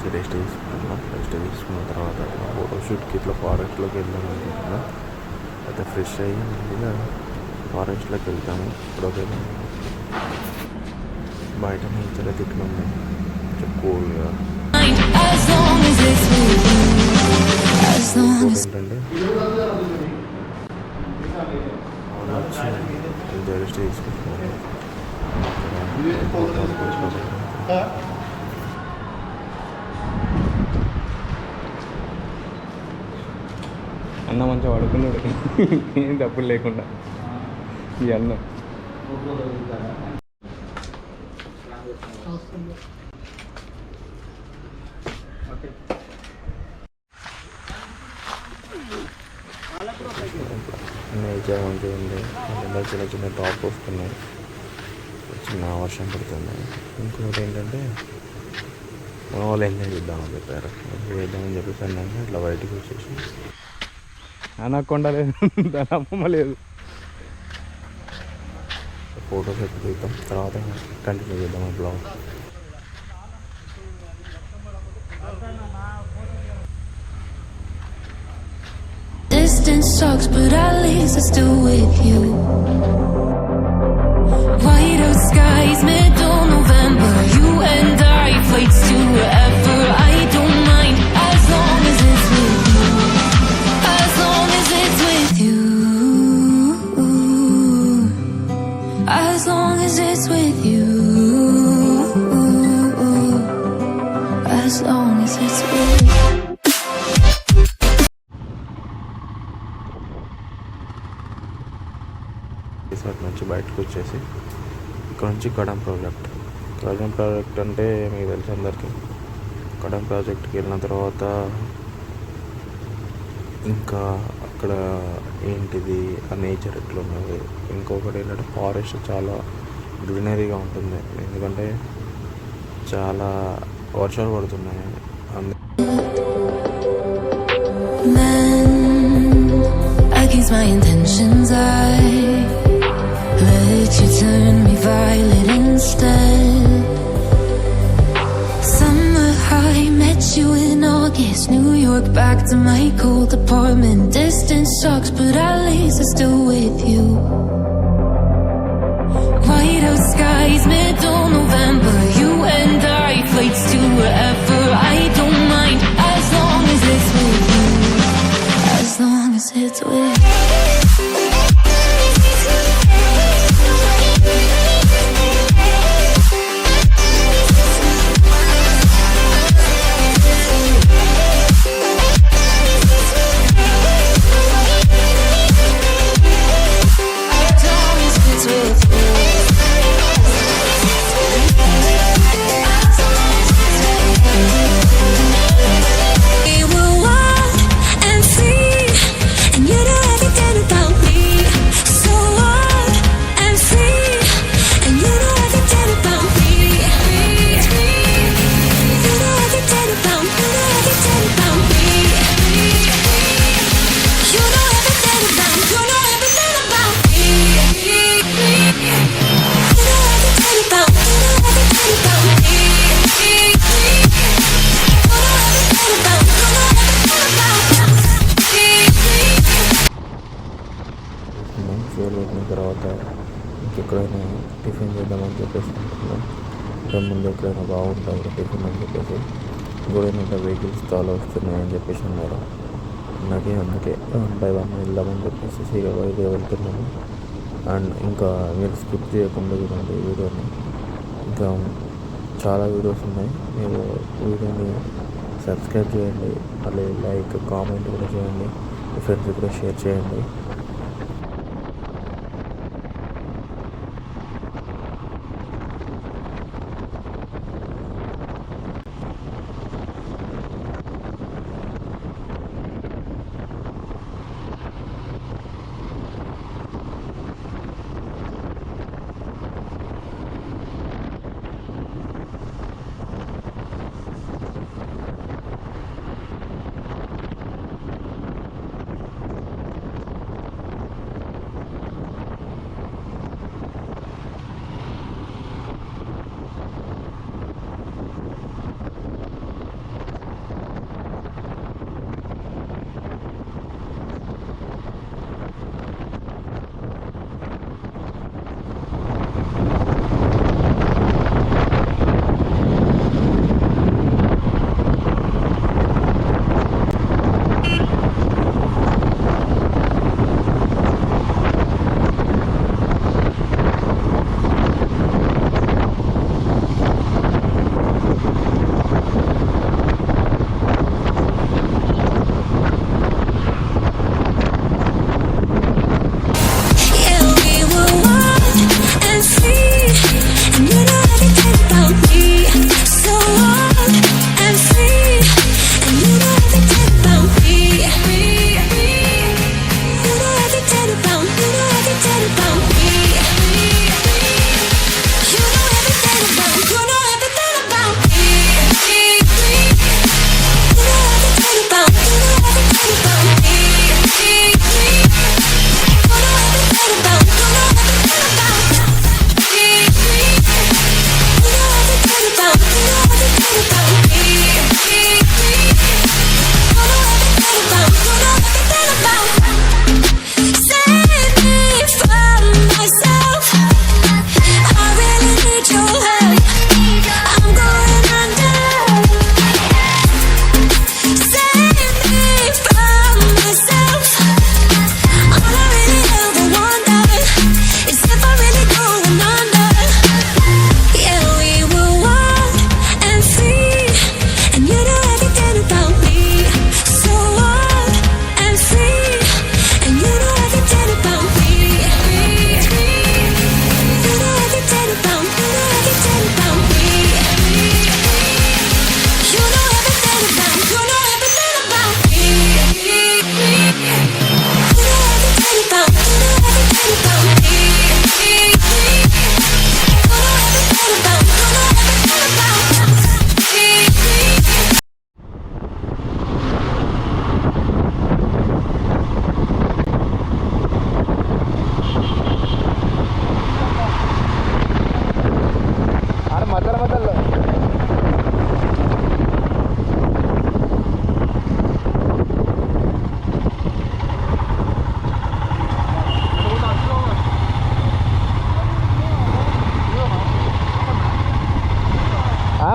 వచ్చేసి రెస్ట్ తీసుకుంటున్నాం. రెస్ట్ తీసుకున్న తర్వాత ఫోటోషూట్కి ఇట్లా ఫారెస్ట్లోకి వెళ్దాం అనుకుంటున్నా. అయితే ఫ్రెష్ అయ్యి ముందుగా ఫారెస్ట్లోకి వెళ్తాము. ఇప్పుడు బయట నేచర్ అయితే ఇట్లా ఉంది, కొంచెం కూల్గా. ఏంటంటే వచ్చి రెస్ట్ తీసుకుంటున్నాను. అన్న మంచిగా పడుకున్నాడు, ఏం తప్పులు లేకుండా. ఈ అన్నం నేచర్ మంచిగా ఉంది. చిన్న చిన్న టాప్ వస్తున్నాయి, చిన్న వర్షం పడుతుంది. ఇంకొకటి ఏంటంటే మన వాళ్ళు ఎంజాయ్ చేద్దామని చెప్పారు. చేద్దామని చెప్పేసి అన్నాక ఇట్లా బయటికి వచ్చేసి అనకుండా లేదు, దాని అమ్మమ్మ లేదు. ఫోటోస్ ఎప్పుడు తీద్దాం, తర్వాత కంటిన్యూ చేద్దాం ఆ blog. Distance sucks, but at least I'm still with you. White out skies, middle November. You and I, flights to wherever. I don't mind as long as it's with you. As long as it's with you. As long as it's with you. As long as it's with you. నుంచి బయటకు వచ్చేసి ఇక్కడ నుంచి Kadam project అంటే మీకు తెలుసు అందరికీ. కడం ప్రాజెక్ట్కి వెళ్ళిన తర్వాత ఇంకా అక్కడ ఏంటిది ఆ నేచర్ ఎట్లున్నది. ఇంకొకటి ఏంటంటే ఫారెస్ట్ చాలా గ్రీనరీగా ఉంటుంది, ఎందుకంటే చాలా వర్షాలు పడుతున్నాయి. Against my intentions, I let you turn me violet instead. Summer high, met you in August. New York, back to my cold apartment. Distance sucks, but at least I'm still with you. White out skies, middle November. You and I, flights to wherever. I don't mind as long as it's with you. As long as it's with you. తర్వాత ఇంకెక్కడైనా tiffin చేద్దామని చెప్పేసి అనుకున్నాం. ఇంకా ముందు ఎక్కడైనా బాగుంటుంది tiffin అని చెప్పేసి. కూడా ఏంటంటే వెహికల్స్ చాలా వస్తున్నాయని చెప్పేసి అన్నారు. అందుకే 1 by 1 వెళ్దామని చెప్పేసి శ్రీకాకుళం వెళ్తున్నాము. అండ్ ఇంకా మీరు స్కిప్ చేయకుండా చూడండి వీడియోని, ఇంకా చాలా వీడియోస్ ఉన్నాయి. మీరు వీడియోని సబ్స్క్రైబ్ చేయండి, మళ్ళీ లైక్ కామెంట్ కూడా చేయండి, మీ ఫ్రెండ్స్ కూడా షేర్ చేయండి.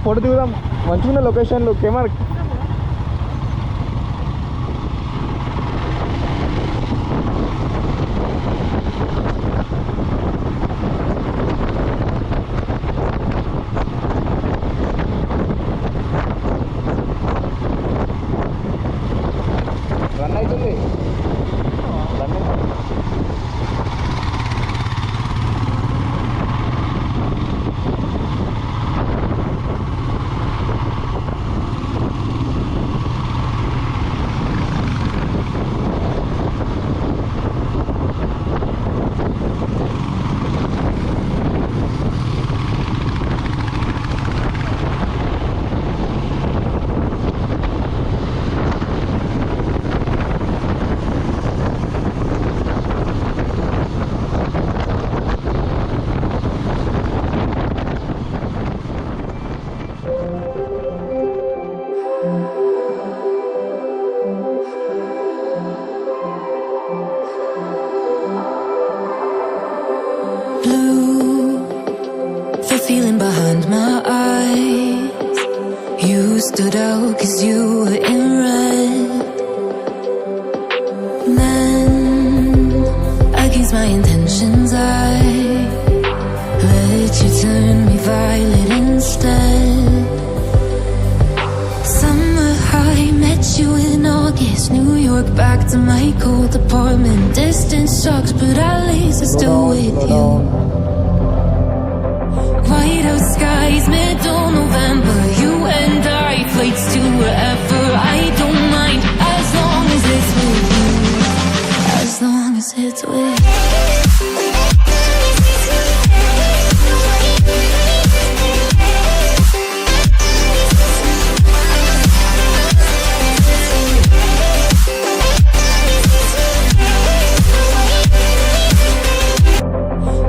ఫోటో దిగుదాం మంచిగా లొకేషన్లు కెమెరా రన్ అవుతుంది run Blue, the feeling behind my eyes. You stood out 'cause you were in red. Then, against my intentions, I let you turn me violet instead. Summer high, met you in August. New York, back to my cold apartment. Distance sucks, but at least I'm still with you. Whiteout skies, middle November. You and I, flights to wherever. I don't mind as long as it's with you. As long as it's with you.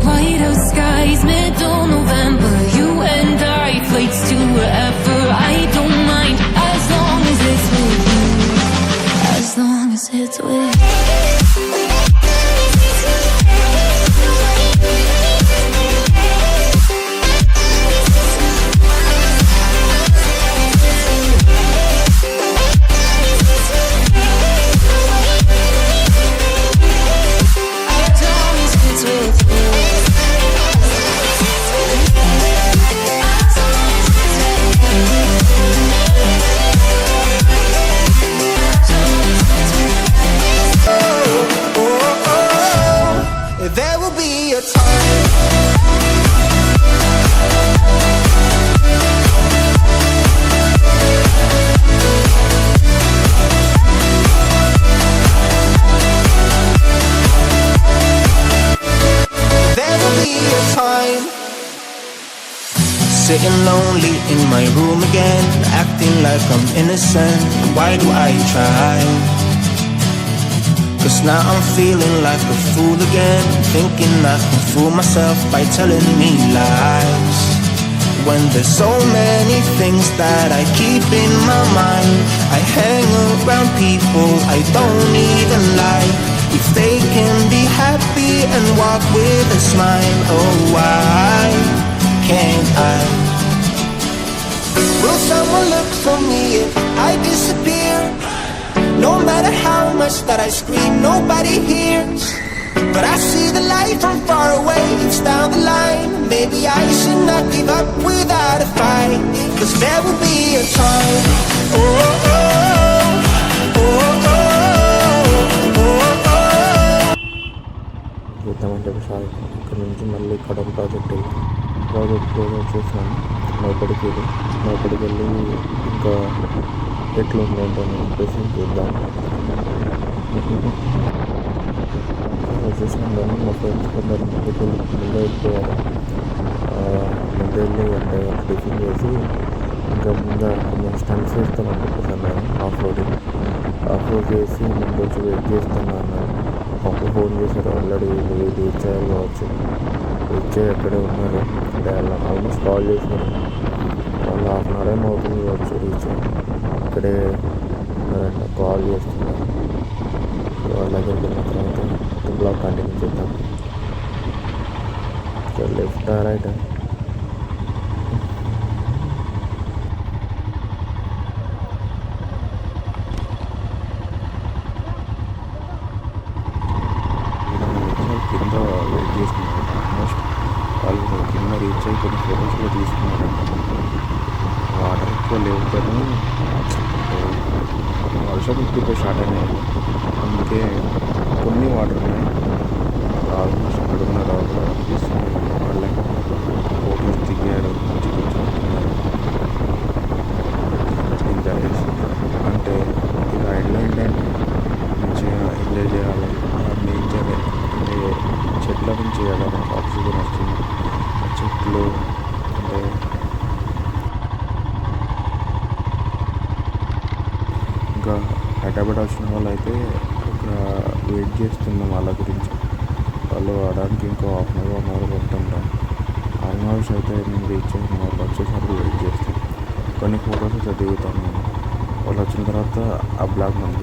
Whiteout skies, middle November. You and I, flights to wherever. I don't mind as long as it's with you. As long as it's with you. There will be a time. There will be a time. Sitting lonely in my room again, acting like I'm innocent. Why do I try? 'Cause now I'm feeling like a fool again, thinking I can fool myself by telling me lies. When there's so many things that I keep in my mind, I hang around people I don't even like. If they can be happy and walk with a smile, oh why can't I? Will someone look for me if I disappear? No matter how much that I scream, nobody hears. But I see the light from far away, it's down the line. Maybe I should not give up without a fight. 'Cause there will be a time. Oh, oh, oh, oh, oh, oh, oh. చేద్దామని చెప్పి ఇక్కడ నుంచి మళ్ళీ Kadapa project close చేసాను. లోపలికి వెళ్ళి ఇంకా ఎట్లా ఉందంటే చెప్పేసి చూద్దాం. వచ్చేసినాం కానీ మా ఫ్రెండ్స్ కొందరు ముందు అయిపోయారు. ముందు వెళ్ళి అంటే టిఫిన్ చేసి ఇంకా ముందు కొంచెం స్టంట్స్ చేస్తామని చెప్పేసి అన్నాను. ఆఫ్ రోడ్ చేసి ముందు వచ్చి వెయిట్ చేస్తున్నాను. అప్పుడు ఫోన్ చేశారు, ఆల్రెడీ వీళ్ళు రీచ్ అయ్యారు కావచ్చు. రీచ్ అయ్యి ఎక్కడే ఉన్నారు అంటే ఆల్మోస్ట్ కాల్ చేశారు. వాళ్ళు హాఫ్ అన్ అవర్ ఏమో అవుతుంది కావచ్చు రీచ్ అయ్యి. ఇక్కడే ఉన్నారంట, కాల్ చేస్తున్నారు. వాళ్ళ దగ్గరికి వెళ్ళిన తర్వాత బ్లాగ్ కంటిన్యూ చేద్దాం. లెఫ్ట్ రైట్ లేవు కానీ వర్షం ఇప్పుడు స్టార్ట్ అయినాయి, అందుకే కొన్ని వాటర్ ఉన్నాయి. ఆల్మోస్ట్ అక్కడున్న రాళ్ళు అనిపిస్తుంది. వాళ్ళే ఫోటోస్ దిగారు, మంచి కూర్చుంటున్నారు, ఎంజాయ్ చేస్తున్నారు. అంటే ఈ రైడ్లో ఏంటంటే మంచిగా ఎంజాయ్ చేయాలి. ఆ నేచర్ చెట్ల నుంచి కదా మనకు ఆక్సిజన్ వస్తుంది. ఆ చెట్లు అంటే ఇంకా హైదరాబాద్ వచ్చిన వాళ్ళు అయితే ఒక వెయిట్ చేస్తున్నాం వాళ్ళ గురించి. వాళ్ళు రావడానికి ఇంకో హాఫ్ అవర్ పడుతుంటాం. ఆల్మోస్ట్ అయితే మేము రీచ్ అయిన వాళ్ళు వచ్చేసరికి వెయిట్ చేస్తాం. కొన్ని ఫొటోస్ అయితే దిగుతాం మేము. వాళ్ళు వచ్చిన తర్వాత ఆ బ్లాగ్ మనకి